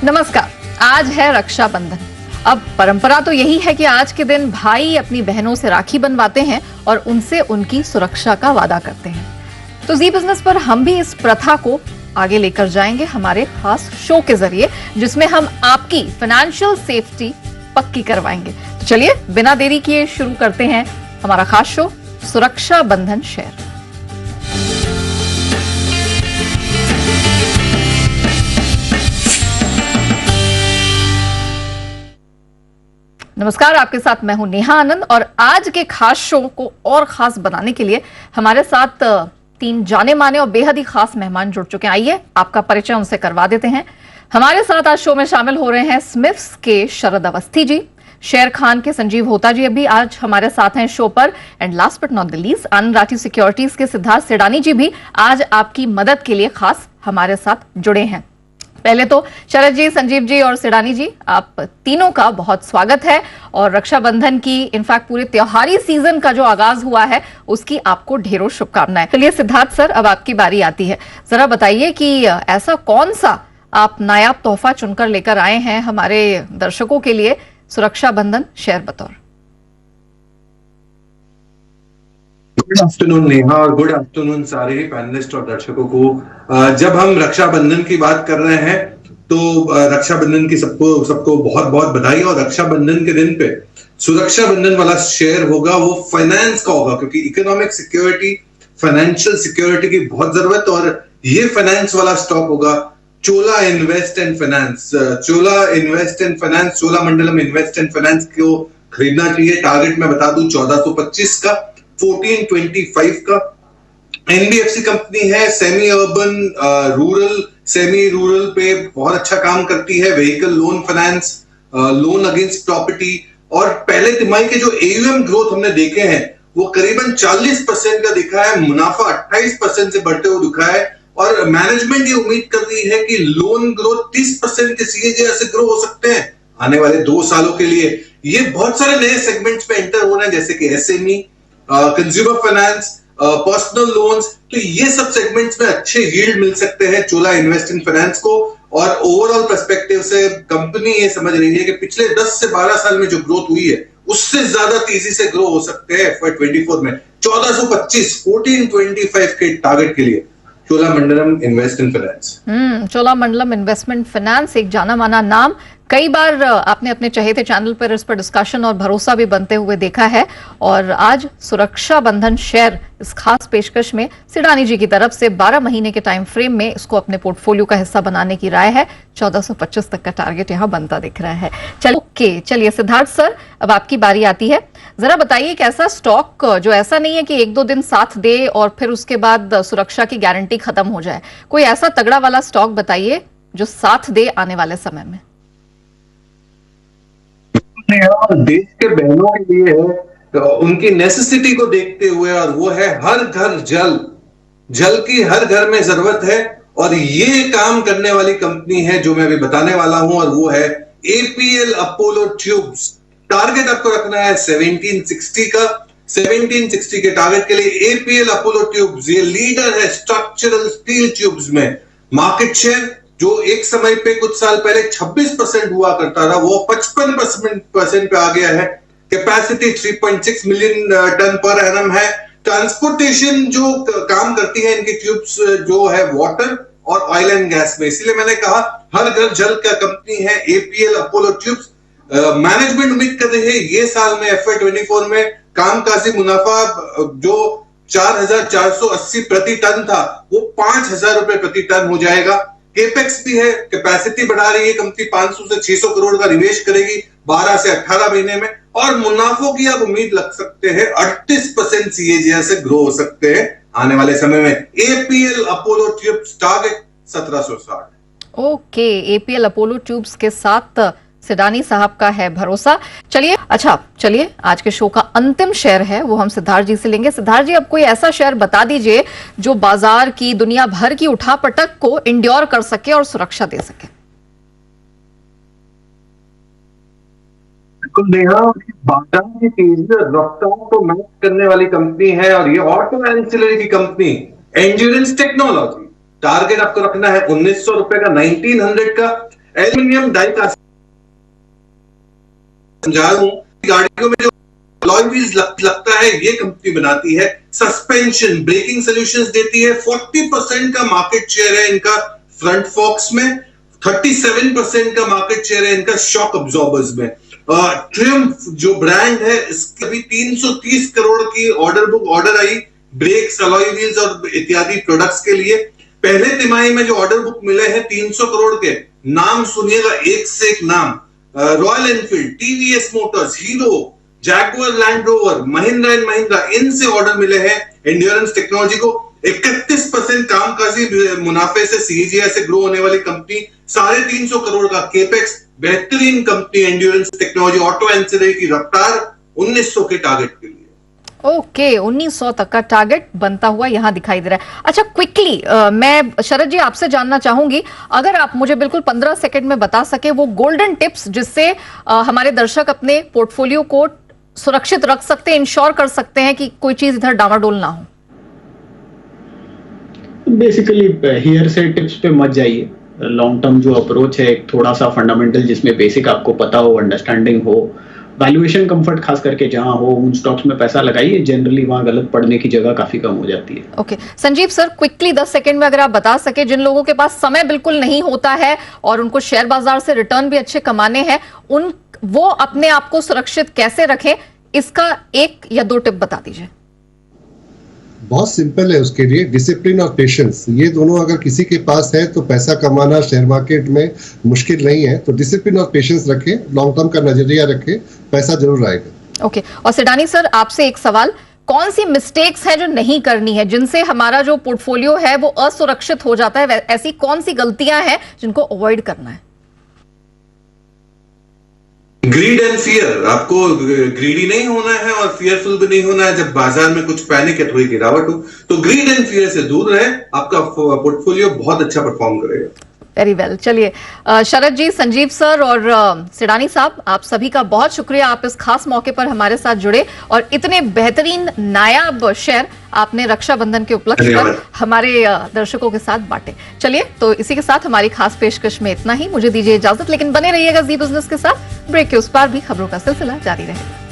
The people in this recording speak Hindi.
नमस्कार। आज है रक्षाबंधन। अब परंपरा तो यही है कि आज के दिन भाई अपनी बहनों से राखी बनवाते हैं और उनसे उनकी सुरक्षा का वादा करते हैं। तो जी बिजनेस पर हम भी इस प्रथा को आगे लेकर जाएंगे हमारे खास शो के जरिए, जिसमें हम आपकी फाइनेंशियल सेफ्टी पक्की करवाएंगे। तो चलिए बिना देरी किए शुरू करते हैं हमारा खास शो सुरक्षा बंधन शेयर। नमस्कार, आपके साथ मैं हूं नेहा आनंद और आज के खास शो को और खास बनाने के लिए हमारे साथ तीन जाने माने और बेहद ही खास मेहमान जुड़ चुके हैं। आइए आपका परिचय उनसे करवा देते हैं। हमारे साथ आज शो में शामिल हो रहे हैं स्मिथ्स के शरद अवस्थी जी, शेर खान के संजीव होता जी अभी आज हमारे साथ हैं शो पर, and last but not the least Anand Rathi securities के सिद्धार्थ सेडानी जी भी आज आपकी मदद के लिए खास हमारे साथ जुड़े हैं। पहले तो शरद जी, संजीव जी और सेडानी जी, आप तीनों का बहुत स्वागत है और रक्षाबंधन की इनफैक्ट पूरे त्योहारी सीजन का जो आगाज हुआ है उसकी आपको ढेरों शुभकामनाएं। चलिए सिद्धार्थ सर, अब आपकी बारी आती है। जरा बताइए कि ऐसा कौन सा आप नायाब तोहफा चुनकर लेकर आए हैं हमारे दर्शकों के लिए सुरक्षा बंधन शेयर बतौर। गुड आफ्टरनून नेहा और गुड आफ्टरनून सारे पैनलिस्ट और दर्शकों को। जब हम रक्षाबंधन की बात कर रहे हैं तो रक्षाबंधन की सबको बहुत बहुत बधाई। और रक्षाबंधन के दिन पे सुरक्षा बंधन वाला शेयर होगा वो फाइनेंस का होगा, क्योंकि इकोनॉमिक सिक्योरिटी, फाइनेंशियल सिक्योरिटी की बहुत जरूरत। और ये फाइनेंस वाला स्टॉक होगा Chola invest and finance. Chola invest and finance, Cholamandalam invest and finance को खरीदना चाहिए। टारगेट मैं बता दूं 1425 का, 1425 का। एनबीएफसी कंपनी है, semi urban rural, semi rural पे बहुत अच्छा काम करती है। Vehicle loan finance, loan against property. और पहले तिमाही के जो एयूएम ग्रोथ हमने देखे हैं वो करीबन 40% का दिखा है, मुनाफा 28% से बढ़ते हुए दिखा है। और मैनेजमेंट ये उम्मीद कर रही है कि लोन ग्रोथ 30% के सीएजीआर से ग्रो हो सकते हैं आने वाले 2 सालों के लिए। ये बहुत सारे नए सेगमेंट्स में एंटर हो रहे हैं, जैसे कि SME, consumer finance, personal loans. तो ये सब सेगमेंट्स में अच्छे यील्ड मिल सकते हैं चोला इन्वेस्ट इन फाइनेंस को। और ओवरऑल पर्सपेक्टिव से कंपनी ये समझ रही है कि पिछले 10 से 12 साल में जो ग्रोथ हुई है उससे ज्यादा तेजी से ग्रो हो सकते हैं FY24 में। 1425 के टारगेट के लिए Cholamandalam invest in finance. Cholamandalam investment finance एक जाना माना नाम। कई बार आपने अपने चहेते चैनल पर इस पर डिस्कशन और भरोसा भी बनते हुए देखा है। और आज सुरक्षा बंधन शेयर इस खास पेशकश में सेडानी जी की तरफ से 12 महीने के टाइम फ्रेम में इसको अपने पोर्टफोलियो का हिस्सा बनाने की राय है। 1425 तक का टारगेट यहां बनता दिख रहा है। चलिए सिद्धार्थ सर, अब आपकी बारी आती है। जरा बताइए कि ऐसा स्टॉक जो ऐसा नहीं है कि 1-2 दिन साथ दे और फिर उसके बाद सुरक्षा की गारंटी खत्म हो जाए, कोई ऐसा तगड़ा वाला स्टॉक बताइए जो साथ दे आने वाले समय में। देश के बहनों के लिए है, तो उनकी नेसेसिटी को देखते हुए, और वो है हर घर जल। जल की हर घर में जरूरत है और ये काम करने वाली कंपनी है जो मैं अभी बताने वाला हूं, और वो है एपीएल अपोलो ट्यूब्स। टारगेट आपको रखना है 1760 का। 1760 के टारगेट के लिए एपीएल अपोलो ट्यूब्स ये लीडर है स्ट्रक्चरल स्टील ट्यूब्स में। मार्केट शेयर जो एक समय पे कुछ साल पहले 26% हुआ करता था वो 55% पे आ गया है। Capacity 3.6 million tonne per annum है। ट्रांसपोर्टेशन जो काम करती है इनकी ट्यूब्स जो है वाटर और ऑयल एंड गैस में, इसलिए मैंने कहा हर घर जल का कंपनी है एपीएल अपोलो ट्यूब्स। मैनेजमेंट उम्मीद कर रही है ये साल में FY24 में कामकाजी मुनाफा जो 4,480 प्रति टन था वो 5,000 रुपए प्रति टन हो जाएगा। केपेक्स भी है, कैपेसिटी बढ़ा रही है कंपनी, 500 से 600 करोड़ का निवेश करेगी 12 से 18 महीने में। और मुनाफों की आप उम्मीद लग सकते हैं 38% सीएजीआर से ग्रो हो सकते हैं आने वाले समय में। APL Apollo tubes target 1760। Okay, APL Apollo tubes के साथ सेडानी साहब का है भरोसा। चलिए आज के शो का अंतिम शेयर है वो हम सिद्धार्थ जी से लेंगे। सिद्धार्थ जी, अब कोई ऐसा शेयर बता दीजिए जो बाजार की, दुनिया भर की उठापटक को इंड्योर कर सके और सुरक्षा दे सके। बिल्कुल नेहा, बाजार की तेजी रफ्तार को मैच करने वाली कंपनी है और ये ऑटो एंसिलरी की कंपनी एंड्योरेंस टेक्नोलॉजी। टारगेट आपको रखना है 1900 रुपए का, 1900 का। एल्यूमिनियम डाई कास्टिंग समझा रहा हूं, गाड़ियों में जो अलॉय व्हील्स लगता है ये कंपनी बनाती है। सस्पेंशन ब्रेकिंग सॉल्यूशंस देती है। 40% का मार्केट शेयर है इनका फ्रंट फॉक्स में, 37% का मार्केट शेयर है इनका शॉक अब्जॉर्बर्स में। ट्रिम्फ जो ब्रांड है इसकी अभी 330 करोड़ की ऑर्डर आई ब्रेक्स, अलॉय व्हील्स और इत्यादि प्रोडक्ट्स के लिए। पहले तिमाही में जो ऑर्डर बुक मिले हैं 300 करोड़ के, नाम सुनिएगा एक से एक नाम, royal Enfield, TVS Motors, hero, Jaguar land rover, Mahindra and Mahindra, इनसे ऑर्डर मिले हैं एंड्योरेंस टेक्नोलॉजी को। 31% कामकाजी मुनाफे से सीजीआई से ग्रो होने वाली कंपनी, 350 करोड़ का केपेक्स, बेहतरीन company endurance technology, auto ancillary की रफ्तार 1900 के टारगेट के लिए। ओके, 1900 तक का टारगेट बनता हुआ यहां दिखाई दे रहा है। अच्छा, क्विकली मैं शरद जी आपसे जानना चाहूंगी, अगर आप मुझे बिल्कुल 15 सेकंड में बता सके वो गोल्डन टिप्स जिससे हमारे दर्शक अपने पोर्टफोलियो को सुरक्षित रख सकते हैं, इंश्योर कर सकते हैं कि कोई चीज इधर डामाडोल ना हो। बेसिकली हियर से टिप्स पे मत जाइए। लॉन्ग टर्म जो अप्रोच है, थोड़ा सा फंडामेंटल जिसमें बेसिक आपको पता हो, अंडरस्टैंडिंग हो, वैल्यूएशन कंफर्ट खास करके जहां हो, उन स्टॉक्स में पैसा लगाइए। जनरली वहां गलत पड़ने की जगह काफी कम हो जाती है। Okay, Sanjeev sir quickly 10 second में अगर आप बता सके, जिन लोगों के पास समय बिल्कुल नहीं होता है और उनको शेयर बाजार से रिटर्न भी अच्छे कमाने हैं, वो अपने आप को सुरक्षित कैसे रखें, इसका 1 या 2 टिप बता दीजिए। बहुत सिंपल है उसके लिए, डिसिप्लिन और पेशेंस, ये दोनों अगर किसी के पास है तो पैसा कमाना शेयर मार्केट में मुश्किल नहीं है। तो डिसिप्लिन और पेशेंस रखें, लॉन्ग टर्म का नजरिया रखें, पैसा जरूर आएगा। ओके, और सिडानी सर आपसे एक सवाल, कौन सी मिस्टेक्स हैं जो नहीं करनी है, जिनसे हमारा जो पोर्टफोलियो है वो असुरक्षित हो जाता है? ऐसी कौन सी गलतियां हैं जिनको अवॉइड करना है? ग्रीड एंड फियर, आपको ग्रीडी नहीं होना है और फियरफुल भी नहीं होना है। जब बाजार में कुछ पैनिक या थोड़ी गिरावट हो तो ग्रीड एंड फियर से दूर रहे, आपका पोर्टफोलियो बहुत अच्छा परफॉर्म करेगा। Very well. चलिए शरद जी, संजीव सर और सिडानी साहब, आप सभी का बहुत शुक्रिया, आप इस खास मौके पर हमारे साथ जुड़े और इतने बेहतरीन नायाब शेयर आपने रक्षाबंधन के उपलक्ष्य पर हमारे दर्शकों के साथ बांटे। चलिए, तो इसी के साथ हमारी खास पेशकश में इतना ही। मुझे दीजिए इजाजत, लेकिन बने रहिएगा जी बिजनेस के साथ। ब्रेक के उस पार भी खबरों का सिलसिला जारी रहेगा।